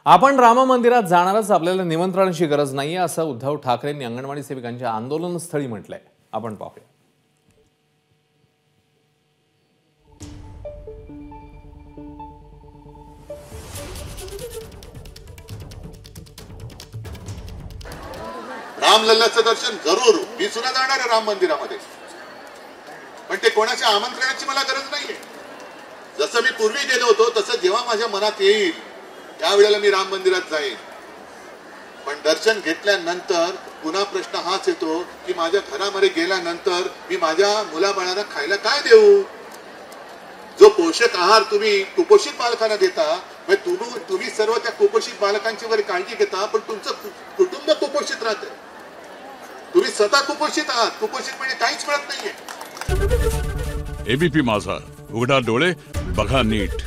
आपण राम मंदिरात जाणारच, आपल्याला निमंत्रणाची गरज नाहीये असं उद्धव ठाकरेंनी अंगणवाडी सेविकांच्या आंदोलनस्थळी म्हटलंय. आपण पाहूया. रामलल्लाचं दर्शन जरूर, मी सुद्धा जाणार आहे राम मंदिरामध्ये, पण ते कोणाच्या आमंत्रणाची मला गरज नाहीये. जसं मी पूर्वी गेलो होतो तसं जेव्हा माझ्या मनात येईल त्यावेळेला मी राम मंदिरात जाईन. पण दर्शन घेतल्यानंतर पुन्हा प्रश्न हाच येतो की माझ्या घरामध्ये गेल्यानंतर मी माझ्या मुलाबाळांना खायला काय देऊ. जो पोषक आहार तुम्ही कुपोषित बालकांना देता, तुम्ही सर्व त्या कुपोषित बालकांची वगैरे काळजी घेता, पण तुमचं कुटुंब कुपोषित राहतं. तुम्ही स्वतः कुपोषित आहात. कुपोषित म्हणजे काहीच मिळत नाहीये. एबीपी माझा, उघडा डोळे बघा नीट.